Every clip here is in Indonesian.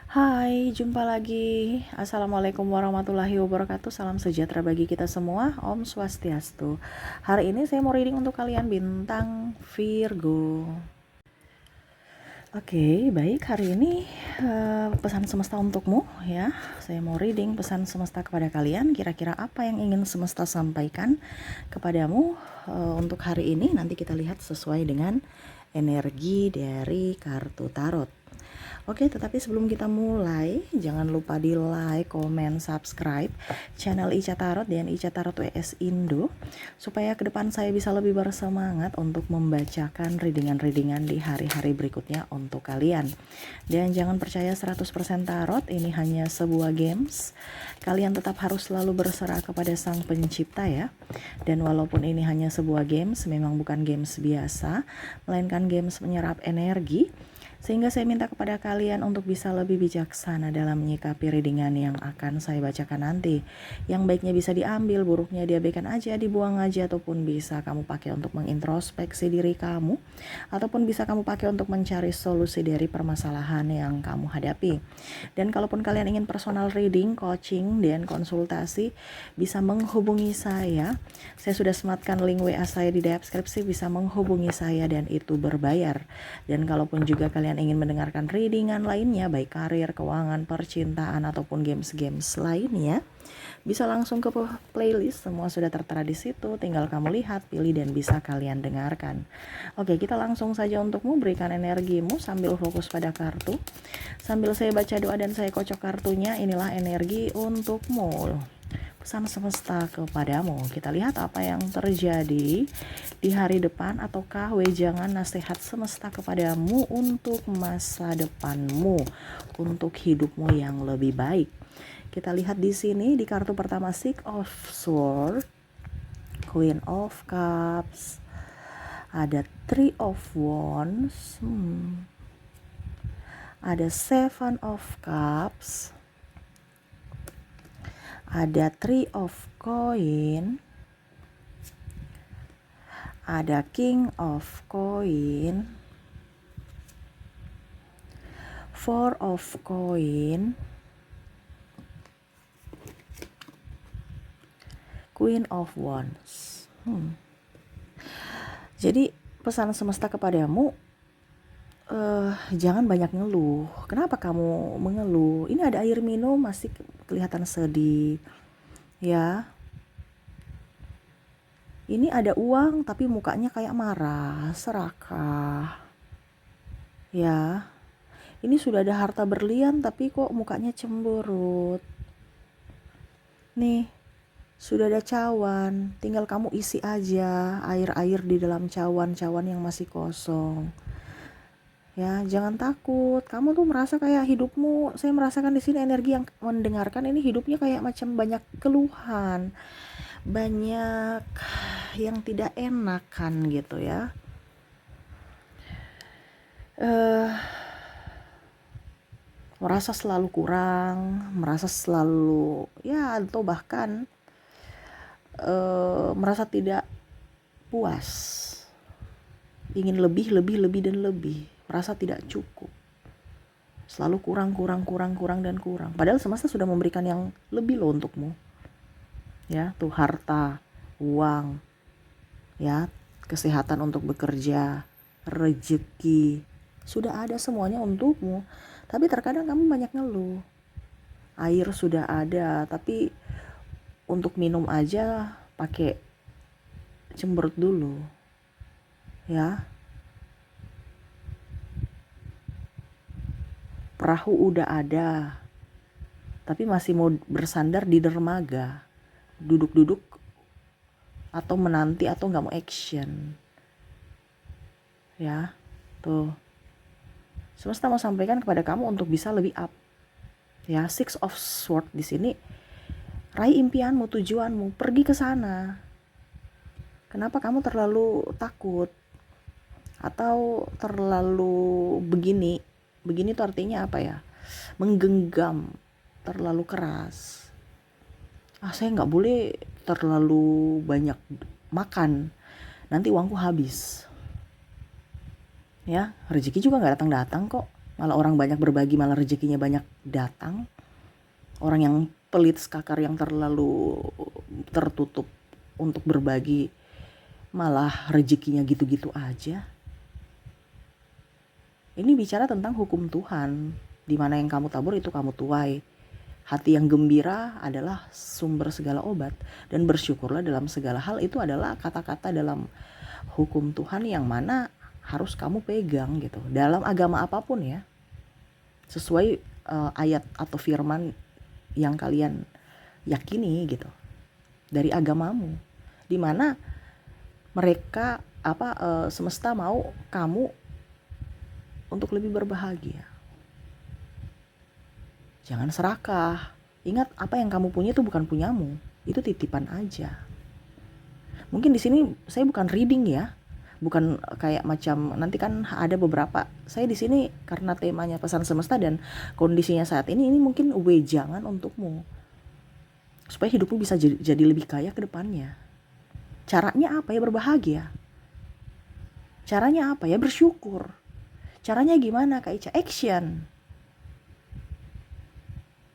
Hai, jumpa lagi. Assalamualaikum warahmatullahi wabarakatuh. Salam sejahtera bagi kita semua. Om Swastiastu. Hari ini saya mau reading untuk kalian bintang Virgo. Oke, baik. Hari ini pesan semesta untukmu ya. Saya mau reading pesan semesta kepada kalian. Kira-kira apa yang ingin semesta sampaikan kepadamu untuk hari ini? Nanti kita lihat sesuai dengan energi dari kartu tarot. Oke, tetapi sebelum kita mulai, jangan lupa di like, komen, subscribe channel Ica Tarot dan Ica Tarot WS Indo, supaya ke depan saya bisa lebih bersemangat untuk membacakan readingan-readingan di hari-hari berikutnya untuk kalian. Dan jangan percaya 100% tarot, ini hanya sebuah games. Kalian tetap harus selalu berserah kepada Sang Pencipta ya. Dan walaupun ini hanya sebuah games, memang bukan games biasa, melainkan games menyerap energi. Sehingga saya minta kepada kalian untuk bisa lebih bijaksana dalam menyikapi readingan yang akan saya bacakan nanti. Yang baiknya bisa diambil, buruknya diabaikan aja, dibuang aja, ataupun bisa kamu pakai untuk mengintrospeksi diri kamu, ataupun bisa kamu pakai untuk mencari solusi dari permasalahan yang kamu hadapi. Dan kalaupun kalian ingin personal reading, coaching, dan konsultasi, bisa menghubungi saya. Saya sudah sematkan link WA saya di deskripsi, bisa menghubungi saya dan itu berbayar. Dan kalaupun juga kalian ingin mendengarkan readingan lainnya, baik karir, keuangan, percintaan, ataupun games-games lainnya, bisa langsung ke playlist, semua sudah tertera di situ, tinggal kamu lihat, pilih, dan bisa kalian dengarkan. Oke, kita langsung saja untukmu, berikan energimu sambil fokus pada kartu. Sambil saya baca doa dan saya kocok kartunya, inilah energi untukmu. Pesan semesta kepadamu. Kita lihat apa yang terjadi di hari depan, ataukah wejangan nasihat semesta kepadamu untuk masa depanmu, untuk hidupmu yang lebih baik. Kita lihat di sini di kartu pertama, Six of Swords, Queen of Cups, ada Three of Wands, ada Seven of Cups, ada Three of Coin, ada King of Coin, Four of Coin, Queen of Wands. Jadi pesan semesta kepadamu, jangan banyak ngeluh. Kenapa kamu mengeluh? Ini ada air minum, masih kelihatan sedih ya. Ini ada uang tapi mukanya kayak marah, serakah ya. Ini sudah ada harta berlian tapi kok mukanya cemberut. Nih, sudah ada cawan, tinggal kamu isi aja air-air di dalam cawan-cawan yang masih kosong. Ya, jangan takut. Kamu tuh merasa kayak hidupmu, saya merasakan di sini energi yang mendengarkan ini hidupnya kayak macam banyak keluhan, banyak yang tidak enak kan gitu ya. Merasa selalu kurang, merasa selalu ya, atau bahkan merasa tidak puas, ingin lebih dan lebih, merasa tidak cukup, selalu kurang dan kurang. Padahal semesta sudah memberikan yang lebih loh untukmu ya, tuh harta, uang ya, kesehatan untuk bekerja, rezeki, sudah ada semuanya untukmu. Tapi terkadang kamu banyak ngeluh. Air sudah ada, tapi untuk minum aja pakai cemberut dulu ya. Perahu udah ada, tapi masih mau bersandar di dermaga, duduk-duduk atau menanti atau nggak mau action ya. Tuh, semesta mau sampaikan kepada kamu untuk bisa lebih up ya. Six of Swords di sini, raih impianmu, tujuanmu, pergi ke sana. Kenapa kamu terlalu takut atau terlalu begini tuh artinya apa ya, menggenggam terlalu keras. Saya nggak boleh terlalu banyak makan, nanti uangku habis ya. Rezeki juga nggak datang kok Malah orang banyak berbagi, malah rezekinya banyak datang. Orang yang pelit skakar, yang terlalu tertutup untuk berbagi, malah rezekinya gitu-gitu aja. Ini bicara tentang hukum Tuhan, di mana yang kamu tabur itu kamu tuai. Hati yang gembira adalah sumber segala obat, dan bersyukurlah dalam segala hal. Itu adalah kata-kata dalam hukum Tuhan yang mana harus kamu pegang gitu. Dalam agama apapun ya, sesuai ayat atau firman yang kalian yakini gitu dari agamamu, di mana mereka semesta mau kamu untuk lebih berbahagia. Jangan serakah. Ingat, apa yang kamu punya itu bukan punyamu, itu titipan aja. Mungkin di sini saya bukan reading ya, bukan kayak macam nanti kan ada beberapa. Saya di sini karena temanya pesan semesta dan kondisinya saat ini mungkin wejangan untukmu, supaya hidupmu bisa jadi lebih kaya ke depannya. Caranya apa ya? Berbahagia. Caranya apa ya? Bersyukur. Caranya gimana Kak Ica? Action.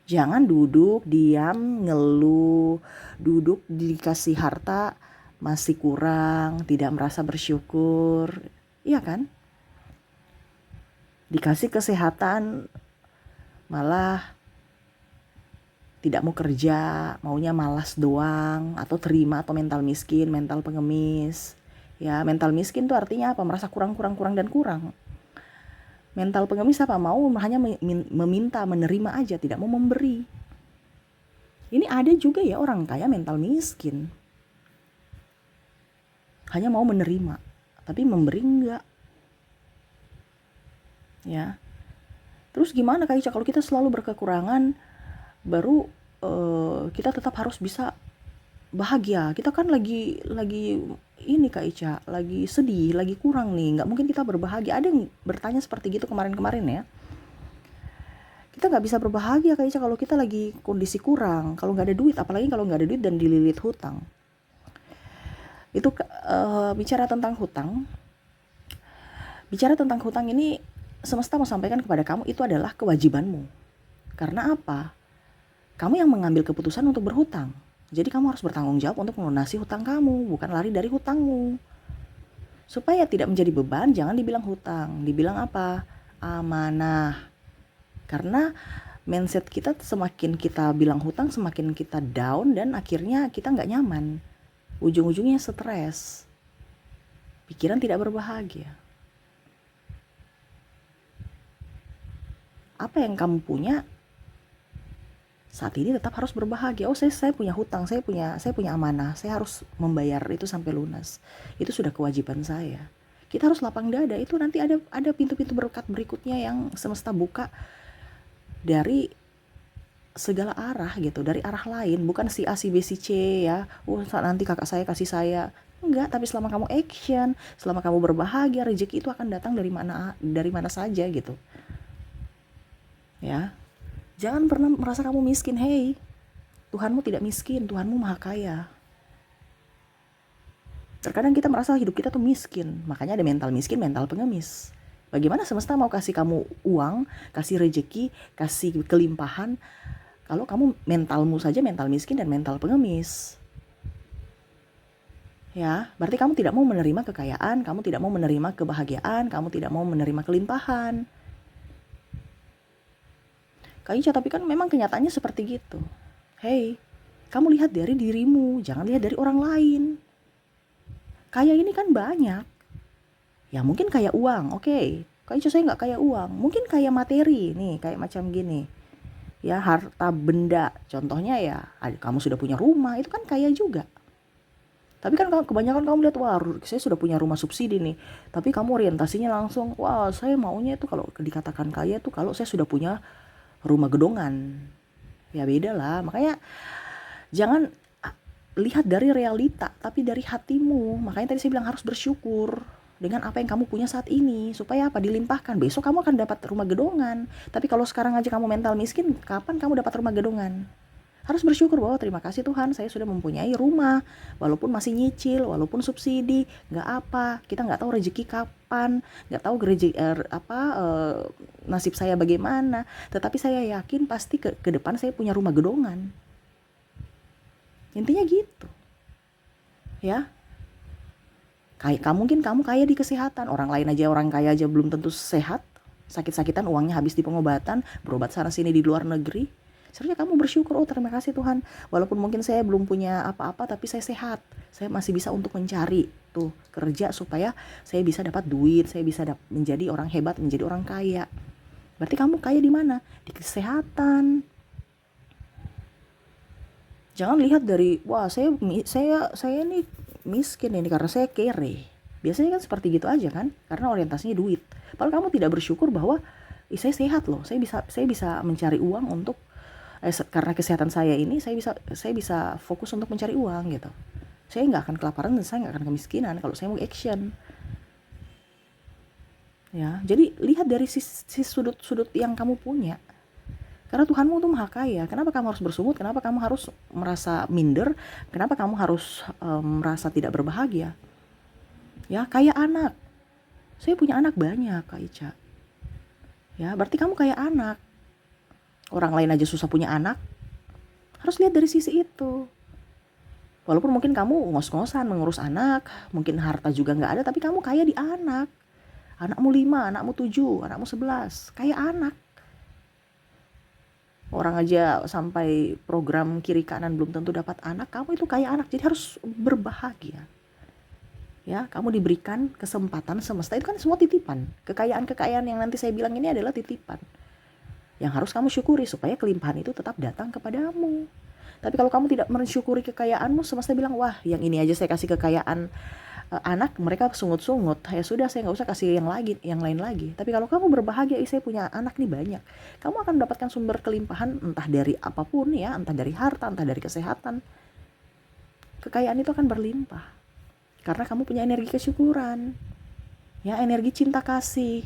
Jangan duduk, diam, ngeluh. Duduk dikasih harta masih kurang, tidak merasa bersyukur. Iya kan? Dikasih kesehatan malah tidak mau kerja, maunya malas doang, atau terima, atau mental miskin, mental pengemis. Ya, mental miskin tuh artinya apa? Merasa kurang dan kurang. Mental pengemis apa? Mau hanya meminta, menerima aja, tidak mau memberi. Ini ada juga ya orang kaya mental miskin. Hanya mau menerima, tapi memberi enggak. Ya. Terus gimana Kak Ica kalau kita selalu berkekurangan, baru kita tetap harus bisa bahagia? Kita kan lagi ini Kak Ica, lagi sedih, lagi kurang nih, nggak mungkin kita berbahagia. Ada yang bertanya seperti gitu kemarin ya. Kita nggak bisa berbahagia Kak Ica kalau kita lagi kondisi kurang, kalau nggak ada duit, apalagi kalau nggak ada duit dan dililit hutang. Itu bicara tentang hutang. Bicara tentang hutang ini, semesta mau sampaikan kepada kamu itu adalah kewajibanmu. Karena apa? Kamu yang mengambil keputusan untuk berhutang. Jadi kamu harus bertanggung jawab untuk melunasi hutang kamu, bukan lari dari hutangmu. Supaya tidak menjadi beban, jangan dibilang hutang. Dibilang apa? Amanah. Karena mindset kita semakin kita bilang hutang, semakin kita down, dan akhirnya kita nggak nyaman. Ujung-ujungnya stres. Pikiran tidak berbahagia. Apa yang kamu punya saat ini tetap harus berbahagia. Oh, saya punya hutang, saya punya amanah, saya harus membayar itu sampai lunas. Itu sudah kewajiban saya. Kita harus lapang dada. Itu nanti ada pintu-pintu berkat berikutnya yang semesta buka dari segala arah gitu, dari arah lain, bukan si A, si B, si C ya. Nanti kakak saya kasih saya. Enggak, tapi selama kamu action, selama kamu berbahagia, rezeki itu akan datang dari mana saja gitu. Ya. Jangan pernah merasa kamu miskin. Hey, Tuhanmu tidak miskin, Tuhanmu maha kaya. Terkadang kita merasa hidup kita tuh miskin, makanya ada mental miskin, mental pengemis. Bagaimana semesta mau kasih kamu uang, kasih rezeki, kasih kelimpahan, kalau kamu mentalmu saja mental miskin dan mental pengemis? Ya, berarti kamu tidak mau menerima kekayaan, kamu tidak mau menerima kebahagiaan, kamu tidak mau menerima kelimpahan. Kak Ica, tapi kan memang kenyataannya seperti gitu. Hey, kamu lihat dari dirimu, jangan lihat dari orang lain. Kaya ini kan banyak. Ya mungkin kaya uang, oke. Kak Ica, saya nggak kaya uang. Mungkin kaya materi, nih kayak macam gini. Ya, harta benda. Contohnya ya, kamu sudah punya rumah, itu kan kaya juga. Tapi kan kebanyakan kamu lihat, wah saya sudah punya rumah subsidi nih. Tapi kamu orientasinya langsung, wah saya maunya itu kalau dikatakan kaya tuh kalau saya sudah punya rumah gedongan. Ya beda lah. Makanya jangan lihat dari realita, tapi dari hatimu. Makanya tadi saya bilang harus bersyukur dengan apa yang kamu punya saat ini. Supaya apa? Dilimpahkan. Besok kamu akan dapat rumah gedongan. Tapi kalau sekarang aja kamu mental miskin, kapan kamu dapat rumah gedongan? Harus bersyukur bahwa terima kasih Tuhan saya sudah mempunyai rumah, walaupun masih nyicil, walaupun subsidi, nggak apa, kita nggak tahu rezeki kapan, nggak tahu nasib saya bagaimana, tetapi saya yakin pasti ke depan saya punya rumah gedongan. Intinya gitu, ya. Mungkin kamu kaya di kesehatan, orang kaya aja belum tentu sehat, sakit-sakitan uangnya habis di pengobatan, berobat sana sini di luar negeri. Seharusnya kamu bersyukur, oh terima kasih Tuhan, walaupun mungkin saya belum punya apa-apa tapi saya sehat, saya masih bisa untuk mencari tuh kerja supaya saya bisa dapat duit, saya bisa menjadi orang hebat, menjadi orang kaya. Berarti kamu kaya di mana? Di kesehatan. Jangan lihat dari wah saya nih miskin ini karena saya kere. Biasanya kan seperti gitu aja kan, karena orientasinya duit. Padahal kamu tidak bersyukur bahwa saya sehat loh, saya bisa mencari uang untuk karena kesehatan saya ini saya bisa fokus untuk mencari uang gitu. Saya nggak akan kelaparan dan saya nggak akan kemiskinan kalau saya mau action. Ya, jadi lihat dari sudut-sudut yang kamu punya. Karena Tuhanmu tuh maha kaya. Kenapa kamu harus bersungut? Kenapa kamu harus merasa minder? Kenapa kamu harus merasa tidak berbahagia? Ya, kayak anak. Saya punya anak banyak, Kak Ica. Ya, berarti kamu kayak anak. Orang lain aja susah punya anak. Harus lihat dari sisi itu. Walaupun mungkin kamu ngos-ngosan mengurus anak, mungkin harta juga nggak ada, tapi kamu kaya di anak. Anakmu 5, anakmu 7, anakmu 11. Kayak anak. Orang aja sampai program kiri kanan belum tentu dapat anak, kamu itu kayak anak, jadi harus berbahagia. Ya, kamu diberikan kesempatan semesta, itu kan semua titipan. Kekayaan-kekayaan yang nanti saya bilang ini adalah titipan. Yang harus kamu syukuri supaya kelimpahan itu tetap datang kepadamu. Tapi kalau kamu tidak mensyukuri kekayaanmu, semesta bilang, wah yang ini aja saya kasih kekayaan anak, mereka sungut-sungut, ya sudah saya nggak usah kasih yang lain lagi. Tapi kalau kamu berbahagia, saya punya anak nih banyak, kamu akan mendapatkan sumber kelimpahan entah dari apapun ya, entah dari harta, entah dari kesehatan. Kekayaan itu akan berlimpah karena kamu punya energi kesyukuran, ya, energi cinta kasih,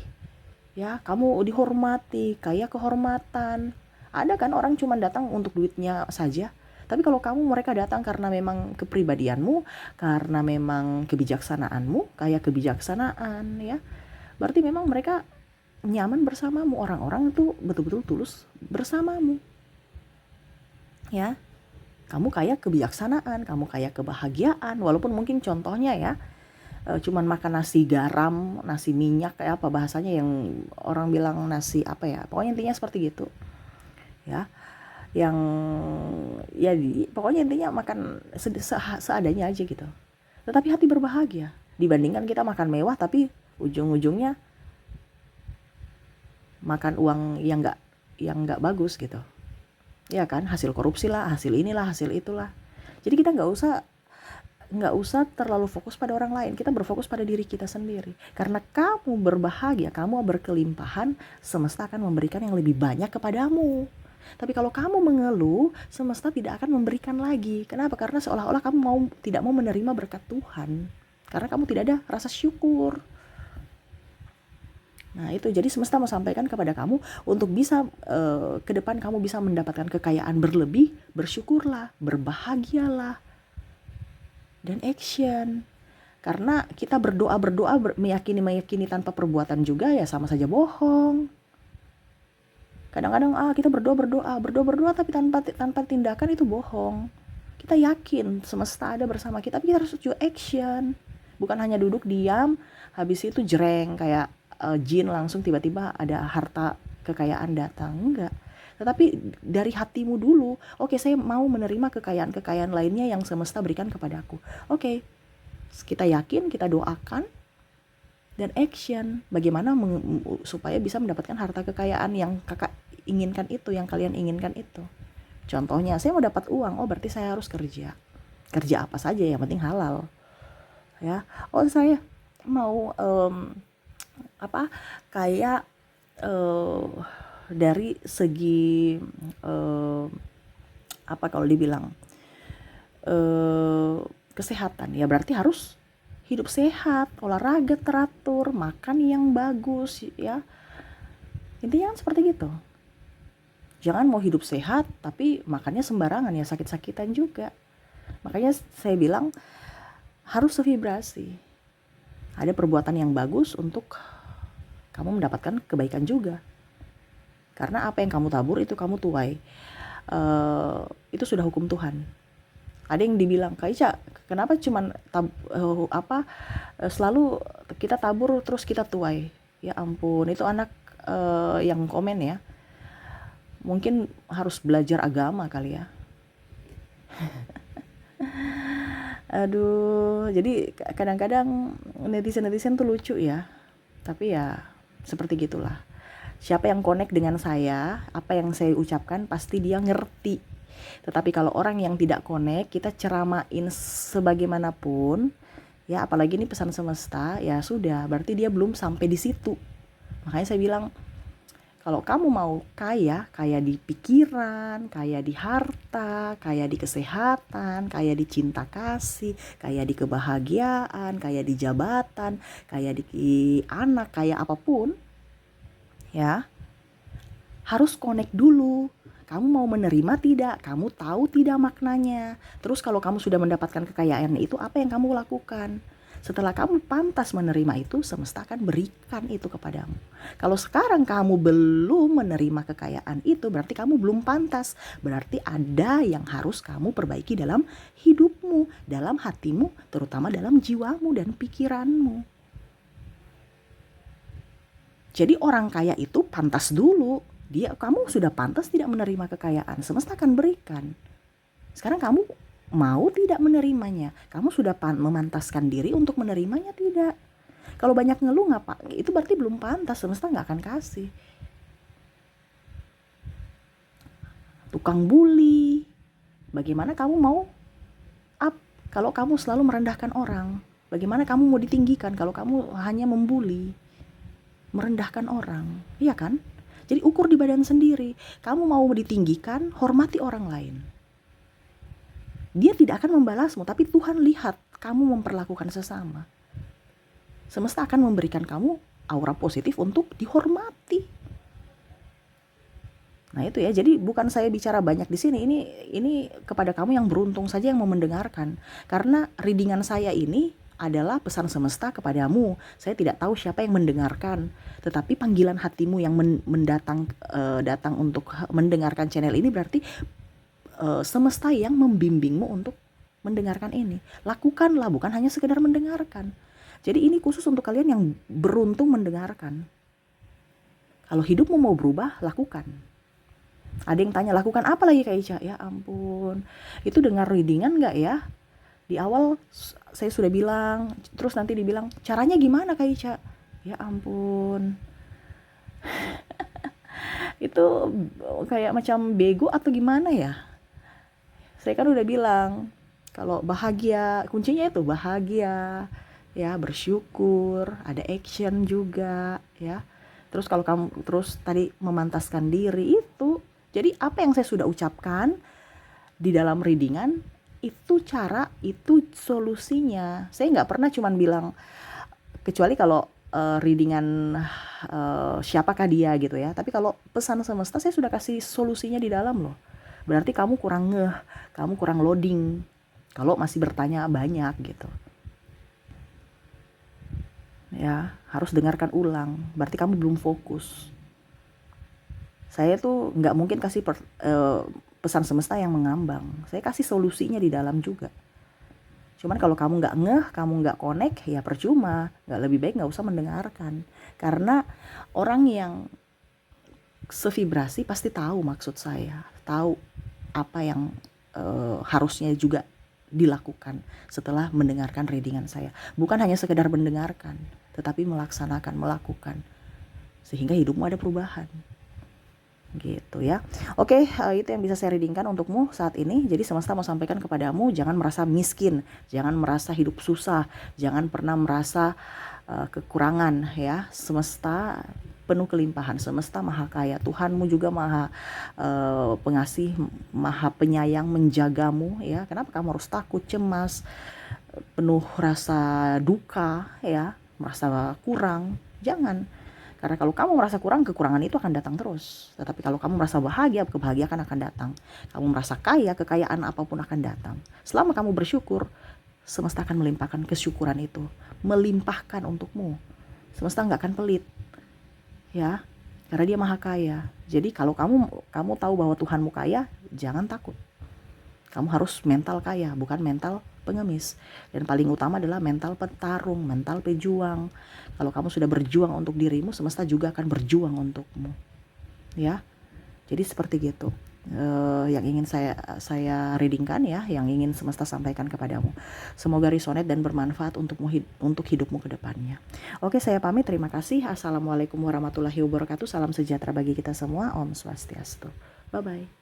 ya, kamu dihormati, kaya kehormatan. Ada kan orang cuma datang untuk duitnya saja. Tapi kalau mereka datang karena memang kepribadianmu, karena memang kebijaksanaanmu, kayak kebijaksanaan ya, berarti memang mereka nyaman bersamamu, orang-orang itu betul-betul tulus bersamamu. Ya, kamu kayak kebijaksanaan, kamu kayak kebahagiaan, walaupun mungkin contohnya ya, cuman makan nasi garam, nasi minyak, kayak apa bahasanya yang orang bilang nasi apa ya, pokoknya intinya seperti gitu. Ya, yang ya pokoknya intinya makan seadanya aja gitu, tetapi hati berbahagia dibandingkan kita makan mewah tapi ujung-ujungnya makan uang yang nggak bagus gitu, ya kan, hasil korupsi lah, hasil inilah, hasil itulah. Jadi kita nggak usah terlalu fokus pada orang lain, kita berfokus pada diri kita sendiri. Karena kamu berbahagia, kamu berkelimpahan, semesta akan memberikan yang lebih banyak kepadamu. Tapi kalau kamu mengeluh, semesta tidak akan memberikan lagi. Kenapa? Karena seolah-olah kamu tidak mau menerima berkat Tuhan. Karena kamu tidak ada rasa syukur. Nah itu, jadi semesta mau sampaikan kepada kamu untuk bisa ke depan kamu bisa mendapatkan kekayaan berlebih, bersyukurlah, berbahagialah, dan action. Karena kita berdoa meyakini tanpa perbuatan juga ya sama saja bohong. Kadang-kadang kita berdoa tapi tanpa tindakan itu bohong. Kita yakin semesta ada bersama kita, tapi kita harus juga action. Bukan hanya duduk diam, habis itu jereng kayak jin langsung tiba-tiba ada harta kekayaan datang. Enggak. Tetapi dari hatimu dulu, oke, saya mau menerima kekayaan-kekayaan lainnya yang semesta berikan kepadaku. Oke, kita yakin, kita doakan, dan action. Bagaimana supaya bisa mendapatkan harta kekayaan yang kakak inginkan itu, yang kalian inginkan itu. Contohnya, saya mau dapat uang, berarti saya harus kerja. Kerja apa saja, yang penting halal. Ya, saya mau kayak dari segi kalau dibilang kesehatan, ya berarti harus hidup sehat, olahraga teratur, makan yang bagus, ya. Intinya kan seperti gitu. Jangan mau hidup sehat tapi makannya sembarangan, ya sakit-sakitan juga. Makanya saya bilang harus sevibrasi. Ada perbuatan yang bagus untuk kamu mendapatkan kebaikan juga. Karena apa yang kamu tabur itu kamu tuai. Itu sudah hukum Tuhan. Ada yang dibilang, Kak Ica, kenapa cuman selalu kita tabur terus kita tuai? Ya ampun, itu anak yang komen ya. Mungkin harus belajar agama kali ya. Aduh, jadi kadang-kadang netizen tuh lucu ya. Tapi ya seperti gitulah. Siapa yang connect dengan saya, apa yang saya ucapkan pasti dia ngerti. Tetapi kalau orang yang tidak connect, kita ceramain sebagaimanapun, ya apalagi ini pesan semesta, ya sudah, berarti dia belum sampai di situ. Makanya saya bilang, kalau kamu mau kaya di pikiran, kaya di harta, kaya di kesehatan, kaya di cinta kasih, kaya di kebahagiaan, kaya di jabatan, kaya di anak, kaya apapun, ya harus connect dulu. Kamu mau menerima tidak? Kamu tahu tidak maknanya? Terus kalau kamu sudah mendapatkan kekayaan itu, apa yang kamu lakukan? Setelah kamu pantas menerima itu, semesta akan berikan itu kepadamu. Kalau sekarang kamu belum menerima kekayaan itu, berarti kamu belum pantas. Berarti ada yang harus kamu perbaiki dalam hidupmu, dalam hatimu, terutama dalam jiwamu dan pikiranmu. Jadi orang kaya itu pantas dulu. Kamu sudah pantas tidak menerima kekayaan, semesta akan berikan. Sekarang kamu mau tidak menerimanya? Kamu sudah memantaskan diri untuk menerimanya tidak? Kalau banyak ngeluh itu berarti belum pantas, semesta nggak akan kasih. Tukang bully, bagaimana kamu mau up kalau kamu selalu merendahkan orang? Bagaimana kamu mau ditinggikan kalau kamu hanya membuli, merendahkan orang? Iya kan? Jadi ukur di badan sendiri. Kamu mau ditinggikan, hormati orang lain. Dia tidak akan membalasmu, tapi Tuhan lihat kamu memperlakukan sesama. Semesta akan memberikan kamu aura positif untuk dihormati. Nah itu ya, jadi bukan saya bicara banyak di sini. Ini kepada kamu yang beruntung saja yang mau mendengarkan. Karena readingan saya ini adalah pesan semesta kepadamu. Saya tidak tahu siapa yang mendengarkan, tetapi panggilan hatimu yang datang untuk mendengarkan channel ini berarti semesta yang membimbingmu untuk mendengarkan ini. Lakukanlah, bukan hanya sekedar mendengarkan. Jadi ini khusus untuk kalian yang beruntung mendengarkan. Kalau hidupmu mau berubah, lakukan. Ada yang tanya, lakukan apa lagi Kak Ica? Ya ampun, itu dengar readingan gak ya? Di awal saya sudah bilang, terus nanti dibilang, caranya gimana Kak Ica? Ya ampun. Itu kayak macam bego atau gimana ya? Saya kan udah bilang, kalau bahagia, kuncinya itu bahagia, ya bersyukur, ada action juga, ya. Terus kalau kamu terus tadi memantaskan diri itu, jadi apa yang saya sudah ucapkan di dalam readingan, itu cara, itu solusinya. Saya nggak pernah cuman bilang, kecuali kalau readingan siapakah dia gitu ya. Tapi kalau pesan semesta saya sudah kasih solusinya di dalam loh. Berarti kamu kurang kamu kurang loading kalau masih bertanya banyak gitu. Ya, harus dengarkan ulang. Berarti kamu belum fokus. Saya tuh nggak mungkin kasih pesan semesta yang mengambang. Saya kasih solusinya di dalam juga. Cuman kalau kamu nggak kamu nggak connect, ya percuma. Lebih baik nggak usah mendengarkan. Karena orang yang sevibrasi pasti tahu maksud saya, tahu apa yang harusnya juga dilakukan setelah mendengarkan readingan saya. Bukan hanya sekedar mendengarkan, tetapi melaksanakan, melakukan, sehingga hidupmu ada perubahan. Gitu ya. Oke, itu yang bisa saya readingkan untukmu saat ini. Jadi semesta mau sampaikan kepadamu, jangan merasa miskin, jangan merasa hidup susah, jangan pernah merasa kekurangan ya. Semesta penuh kelimpahan, semesta maha kaya, Tuhanmu juga maha pengasih, maha penyayang, menjagamu ya. Kenapa kamu harus takut, cemas, penuh rasa duka ya, merasa kurang? Jangan. Karena kalau kamu merasa kurang, kekurangan itu akan datang terus. Tetapi kalau kamu merasa bahagia, kebahagiaan akan datang. Kamu merasa kaya, kekayaan apapun akan datang. Selama kamu bersyukur, semesta akan melimpahkan kesyukuran itu, melimpahkan untukmu. Semesta nggak akan pelit, ya, karena dia maha kaya. Jadi kalau kamu tahu bahwa Tuhanmu kaya, jangan takut. Kamu harus mental kaya, bukan mental pengemis. Dan paling utama adalah mental petarung, mental pejuang. Kalau kamu sudah berjuang untuk dirimu, semesta juga akan berjuang untukmu, ya. Jadi seperti gitu. Yang ingin saya readingkan, ya, yang ingin semesta sampaikan kepadamu. Semoga resonate dan bermanfaat untuk hidupmu ke depannya. Oke, saya pamit. Terima kasih. Assalamualaikum warahmatullahi wabarakatuh. Salam sejahtera bagi kita semua. Om Swastiastu. Bye bye.